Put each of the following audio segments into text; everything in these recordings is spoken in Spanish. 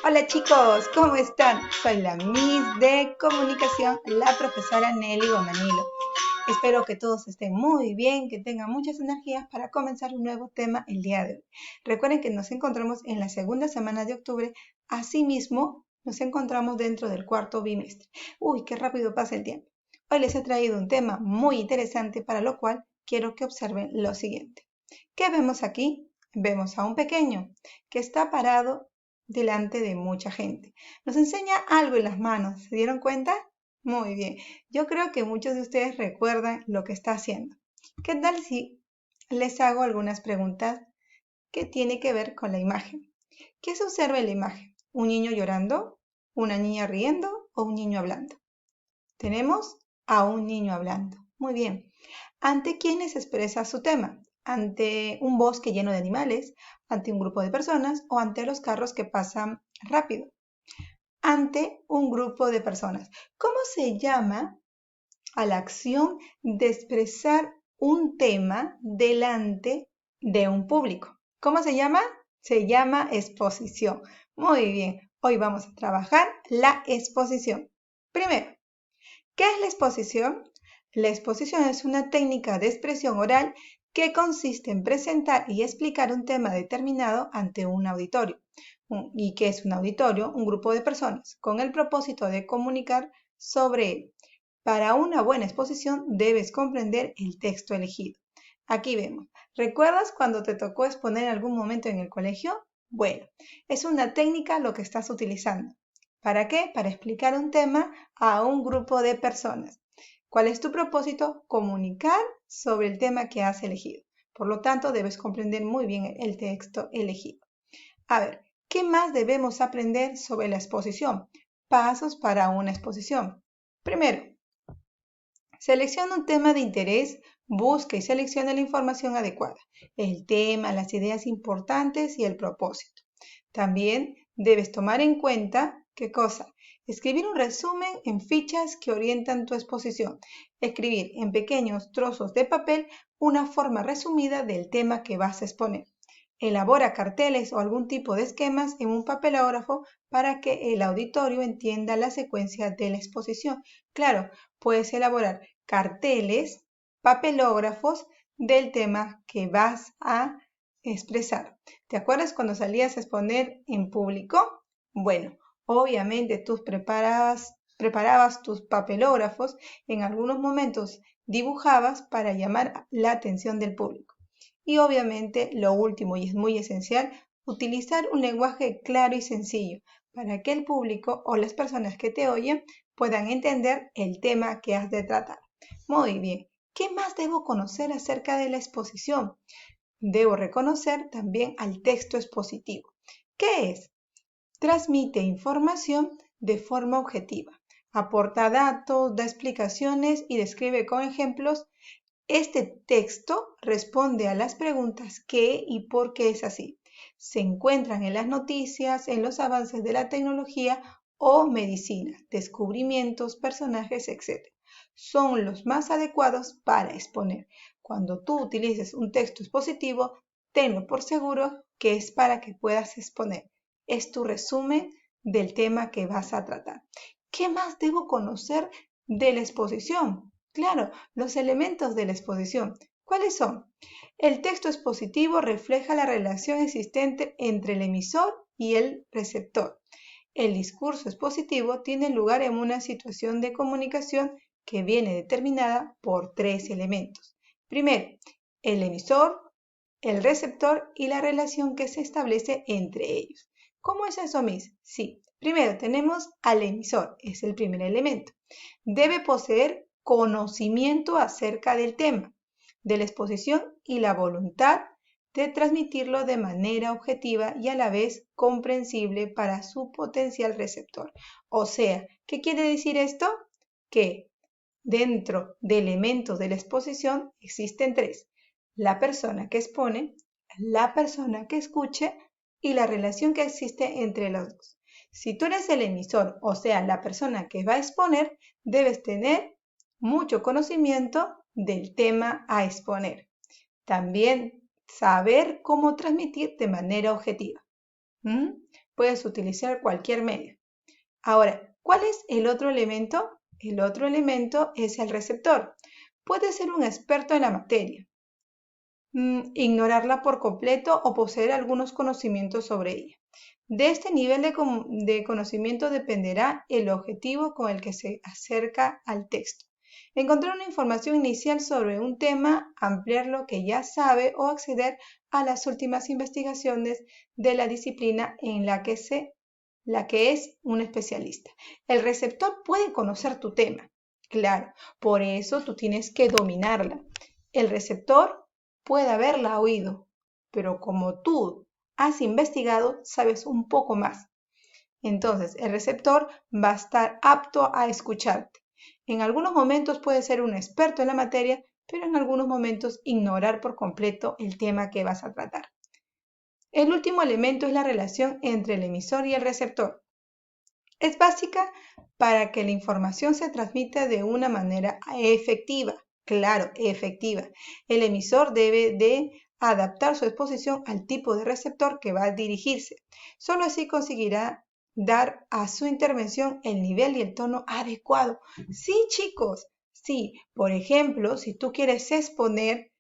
Hola chicos, ¿cómo están? Soy la Miss de Comunicación, la profesora Nelly Gomanilo. Espero que todos estén muy bien, que tengan muchas energías para comenzar un nuevo tema el día de hoy. Recuerden que nos encontramos en la segunda semana de octubre, asimismo nos encontramos dentro del cuarto bimestre. Uy, qué rápido pasa el tiempo. Hoy les he traído un tema muy interesante para lo cual quiero que observen lo siguiente. ¿Qué vemos aquí? Vemos a un pequeño que está parado delante de mucha gente. Nos enseña algo en las manos. ¿Se dieron cuenta? Muy bien. Yo creo que muchos de ustedes recuerdan lo que está haciendo. ¿Qué tal si les hago algunas preguntas que tienen que ver con la imagen? ¿Qué se observa en la imagen? ¿Un niño llorando? ¿Una niña riendo? ¿O un niño hablando? Tenemos a un niño hablando. Muy bien. ¿Ante quiénes expresa su tema? ¿Ante un bosque lleno de animales? ¿Ante un grupo de personas? ¿O ante los carros que pasan rápido? Ante un grupo de personas. ¿Cómo se llama a la acción de expresar un tema delante de un público? ¿Cómo se llama? Se llama exposición. Muy bien, hoy vamos a trabajar la exposición. Primero, ¿qué es la exposición? La exposición es una técnica de expresión oral que consiste en presentar y explicar un tema determinado ante un auditorio. ¿Y qué es un auditorio? Un grupo de personas con el propósito de comunicar sobre él. Para una buena exposición debes comprender el texto elegido. Aquí vemos. ¿Recuerdas cuando te tocó exponer en algún momento en el colegio? Bueno, es una técnica lo que estás utilizando. ¿Para qué? Para explicar un tema a un grupo de personas. ¿Cuál es tu propósito? Comunicar sobre el tema que has elegido. Por lo tanto, debes comprender muy bien el texto elegido. A ver, ¿qué más debemos aprender sobre la exposición? Pasos para una exposición. Primero, selecciona un tema de interés, busca y selecciona la información adecuada, el tema, las ideas importantes y el propósito. También debes tomar en cuenta, ¿qué cosa? Escribir un resumen en fichas que orientan tu exposición. Escribir en pequeños trozos de papel una forma resumida del tema que vas a exponer. Elabora carteles o algún tipo de esquemas en un papelógrafo para que el auditorio entienda la secuencia de la exposición. Claro, puedes elaborar carteles, papelógrafos del tema que vas a expresar. ¿Te acuerdas cuando salías a exponer en público? Bueno, obviamente tú preparabas tus papelógrafos, en algunos momentos dibujabas para llamar la atención del público. Y obviamente lo último y es muy esencial, utilizar un lenguaje claro y sencillo para que el público o las personas que te oyen puedan entender el tema que has de tratar. Muy bien, ¿qué más debo conocer acerca de la exposición? Debo reconocer también al texto expositivo. ¿Qué es? Transmite información de forma objetiva, aporta datos, da explicaciones y describe con ejemplos. Este texto responde a las preguntas ¿qué y por qué es así? Se encuentran en las noticias, en los avances de la tecnología o medicina, descubrimientos, personajes, etc. Son los más adecuados para exponer. Cuando tú utilices un texto expositivo, tenlo por seguro que es para que puedas exponer. Es tu resumen del tema que vas a tratar. ¿Qué más debo conocer de la exposición? Claro, los elementos de la exposición. ¿Cuáles son? El texto expositivo refleja la relación existente entre el emisor y el receptor. El discurso expositivo tiene lugar en una situación de comunicación que viene determinada por tres elementos. Primero, el emisor, el receptor y la relación que se establece entre ellos. ¿Cómo es eso, Miss? Sí, primero tenemos al emisor, es el primer elemento. Debe poseer conocimiento acerca del tema, de la exposición y la voluntad de transmitirlo de manera objetiva y a la vez comprensible para su potencial receptor. O sea, ¿qué quiere decir esto? Que dentro de elementos de la exposición existen tres: la persona que expone, la persona que escuche y la relación que existe entre los dos. Si tú eres el emisor, o sea, la persona que va a exponer, debes tener mucho conocimiento del tema a exponer. También saber cómo transmitir de manera objetiva. puedes utilizar cualquier medio. Ahora, ¿cuál es el otro elemento? El otro elemento es el receptor. Puede ser un experto en la materia, ignorarla por completo o poseer algunos conocimientos sobre ella. De este nivel de conocimiento dependerá el objetivo con el que se acerca al texto. Encontrar una información inicial sobre un tema, ampliar lo que ya sabe o acceder a las últimas investigaciones de la disciplina en la que es un especialista. El receptor puede conocer tu tema, claro, por eso tú tienes que dominarla. El receptor puede haberla oído, pero como tú has investigado, sabes un poco más. Entonces, el receptor va a estar apto a escucharte. En algunos momentos puede ser un experto en la materia, pero en algunos momentos ignorar por completo el tema que vas a tratar. El último elemento es la relación entre el emisor y el receptor. Es básica para que la información se transmita de una manera efectiva. Claro, efectiva. El emisor debe de adaptar su exposición al tipo de receptor que va a dirigirse. Solo así conseguirá dar a su intervención el nivel y el tono adecuado. Sí, chicos, sí. Por ejemplo, si tú quieres exponer,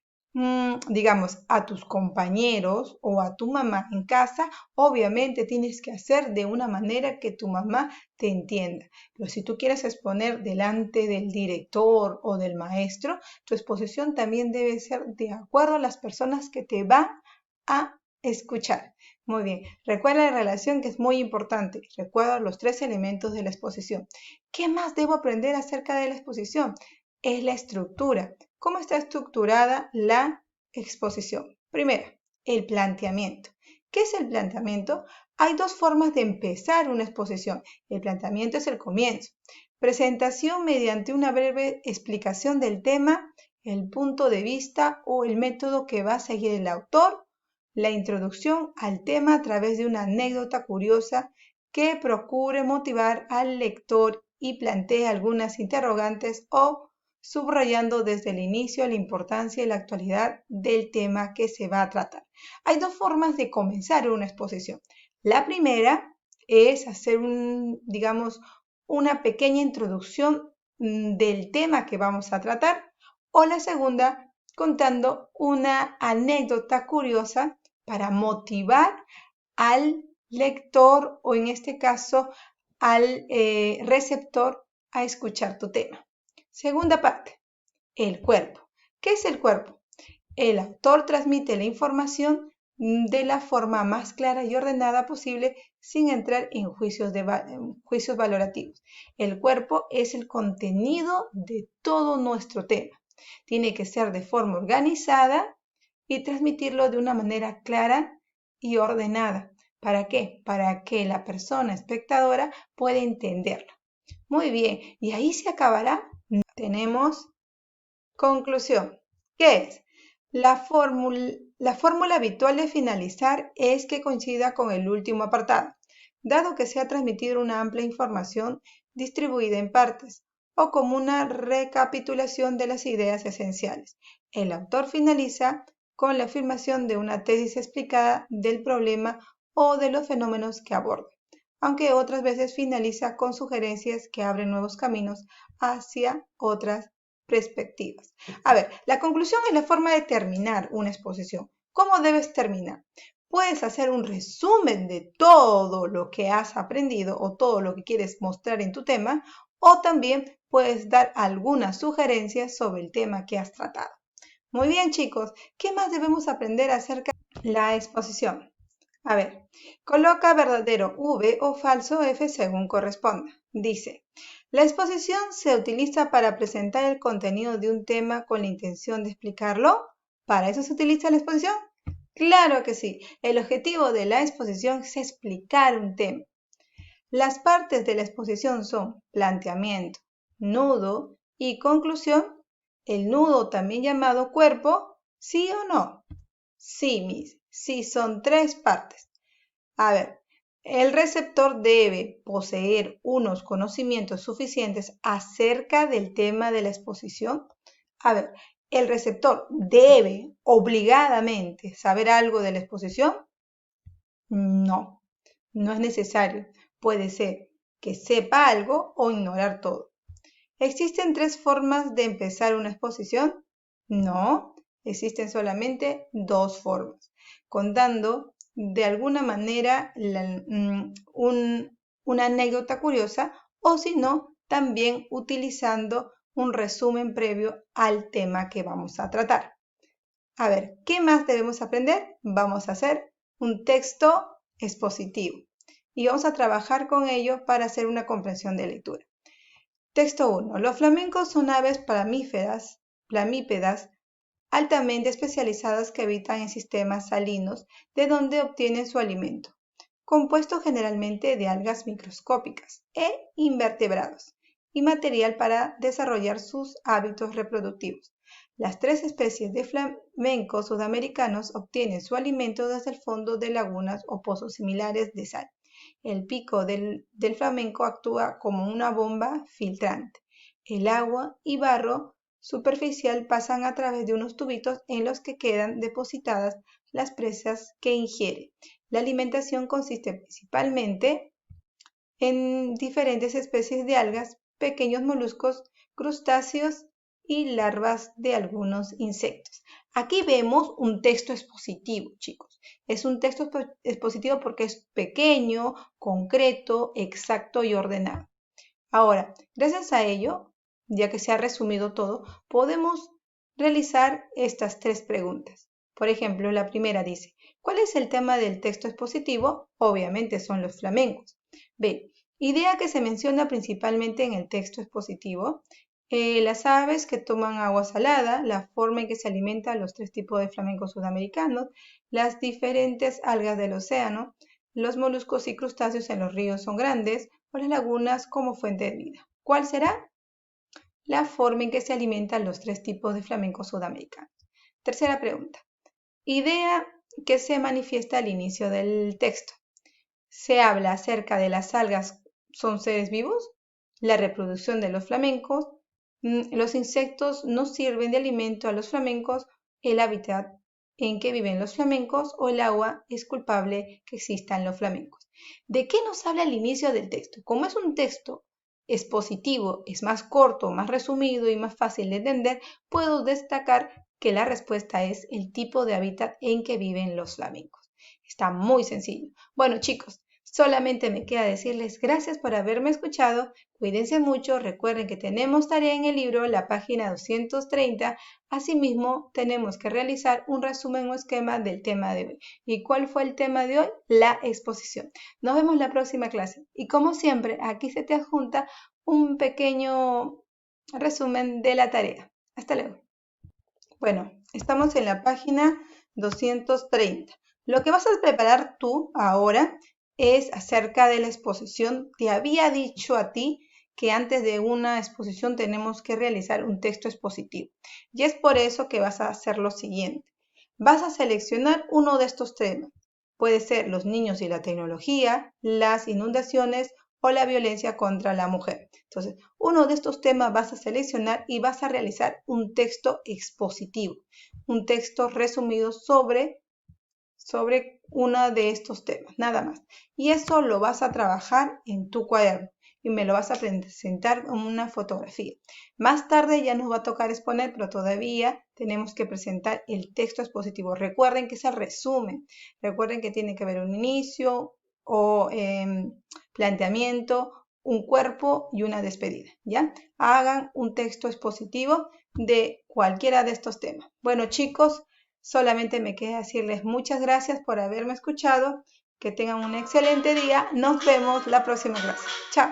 digamos, a tus compañeros o a tu mamá en casa, obviamente tienes que hacer de una manera que tu mamá te entienda. Pero si tú quieres exponer delante del director o del maestro, tu exposición también debe ser de acuerdo a las personas que te van a escuchar. Muy bien, recuerda la relación que es muy importante. Recuerda los 3 elementos de la exposición. ¿Qué más debo aprender acerca de la exposición? Es la estructura. ¿Cómo está estructurada la exposición? Primero, el planteamiento. ¿Qué es el planteamiento? Hay 2 formas de empezar una exposición. El planteamiento es el comienzo. Presentación mediante una breve explicación del tema, el punto de vista o el método que va a seguir el autor. La introducción al tema a través de una anécdota curiosa que procure motivar al lector y plantee algunas interrogantes o subrayando desde el inicio la importancia y la actualidad del tema que se va a tratar. Hay 2 formas de comenzar una exposición. La primera es hacer una pequeña introducción del tema que vamos a tratar, o la segunda contando una anécdota curiosa para motivar al lector o en este caso al receptor a escuchar tu tema. Segunda parte, el cuerpo. ¿Qué es el cuerpo? El autor transmite la información de la forma más clara y ordenada posible sin entrar en juicios valorativos. El cuerpo es el contenido de todo nuestro tema. Tiene que ser de forma organizada y transmitirlo de una manera clara y ordenada. ¿Para qué? Para que la persona espectadora pueda entenderlo. Muy bien, ¿y ahí se acabará? Tenemos conclusión. ¿Qué es? La fórmula habitual de finalizar es que coincida con el último apartado, dado que se ha transmitido una amplia información distribuida en partes o como una recapitulación de las ideas esenciales. El autor finaliza con la afirmación de una tesis explicada del problema o de los fenómenos que aborda, aunque otras veces finaliza con sugerencias que abren nuevos caminos hacia otras perspectivas. A ver, la conclusión es la forma de terminar una exposición. ¿Cómo debes terminar? Puedes hacer un resumen de todo lo que has aprendido o todo lo que quieres mostrar en tu tema, o también puedes dar algunas sugerencias sobre el tema que has tratado. Muy bien, chicos, ¿qué más debemos aprender acerca de la exposición? A ver, coloca verdadero V o falso F según corresponda. Dice, la exposición se utiliza para presentar el contenido de un tema con la intención de explicarlo. ¿Para eso se utiliza la exposición? Claro que sí. El objetivo de la exposición es explicar un tema. Las partes de la exposición son planteamiento, nudo y conclusión. El nudo, también llamado cuerpo, ¿sí o no? Sí, Miss. Sí, son 3 partes. A ver, el receptor debe poseer unos conocimientos suficientes acerca del tema de la exposición. A ver, ¿el receptor debe obligadamente saber algo de la exposición? No. No es necesario. Puede ser que sepa algo o ignorar todo. ¿Existen 3 formas de empezar una exposición? No, existen solamente 2 formas, contando de alguna manera una anécdota curiosa o si no, también utilizando un resumen previo al tema que vamos a tratar. A ver, ¿qué más debemos aprender? Vamos a hacer un texto expositivo y vamos a trabajar con ello para hacer una comprensión de lectura. Texto 1. Los flamencos son aves plamípedas altamente especializadas que habitan en sistemas salinos de donde obtienen su alimento, compuesto generalmente de algas microscópicas e invertebrados y material para desarrollar sus hábitos reproductivos. Las 3 especies de flamencos sudamericanos obtienen su alimento desde el fondo de lagunas o pozos similares de sal. El pico del flamenco actúa como una bomba filtrante. El agua y barro superficial pasan a través de unos tubitos en los que quedan depositadas las presas que ingiere. La alimentación consiste principalmente en diferentes especies de algas, pequeños moluscos, crustáceos y larvas de algunos insectos. Aquí vemos un texto expositivo, chicos. Es un texto expositivo porque es pequeño, concreto, exacto y ordenado. Ahora, gracias a ello, ya que se ha resumido todo, podemos realizar estas 3 preguntas. Por ejemplo, la primera dice, ¿cuál es el tema del texto expositivo? Obviamente son los flamencos. B. Idea que se menciona principalmente en el texto expositivo. Las aves que toman agua salada, la forma en que se alimentan los 3 tipos de flamencos sudamericanos, las diferentes algas del océano, los moluscos y crustáceos en los ríos son grandes, o las lagunas como fuente de vida. ¿Cuál será? La forma en que se alimentan los 3 tipos de flamencos sudamericanos. Tercera pregunta. Idea que se manifiesta al inicio del texto. Se habla acerca de las algas, ¿son seres vivos? La reproducción de los flamencos. Los insectos no sirven de alimento a los flamencos. El hábitat en que viven los flamencos o el agua es culpable que existan los flamencos. ¿De qué nos habla el inicio del texto? Como es un texto expositivo, es más corto, más resumido y más fácil de entender, puedo destacar que la respuesta es el tipo de hábitat en que viven los flamencos. Está muy sencillo. Bueno, chicos, solamente me queda decirles gracias por haberme escuchado. Cuídense mucho. Recuerden que tenemos tarea en el libro, la página 230. Asimismo, tenemos que realizar un resumen o esquema del tema de hoy. ¿Y cuál fue el tema de hoy? La exposición. Nos vemos la próxima clase. Y como siempre, aquí se te adjunta un pequeño resumen de la tarea. Hasta luego. Bueno, estamos en la página 230. Lo que vas a preparar tú ahora es acerca de la exposición. Te había dicho a ti que antes de una exposición tenemos que realizar un texto expositivo. Y es por eso que vas a hacer lo siguiente. Vas a seleccionar uno de estos temas. Puede ser los niños y la tecnología, las inundaciones o la violencia contra la mujer. Entonces, uno de estos temas vas a seleccionar y vas a realizar un texto expositivo, un texto resumido sobre uno de estos temas, nada más. Y eso lo vas a trabajar en tu cuaderno y me lo vas a presentar en una fotografía. Más tarde ya nos va a tocar exponer, pero todavía tenemos que presentar el texto expositivo. Recuerden que es el resumen. Recuerden que tiene que haber un inicio o planteamiento, un cuerpo y una despedida, ¿ya? Hagan un texto expositivo de cualquiera de estos temas. Bueno, chicos, solamente me queda decirles muchas gracias por haberme escuchado. Que tengan un excelente día. Nos vemos la próxima clase. Chao.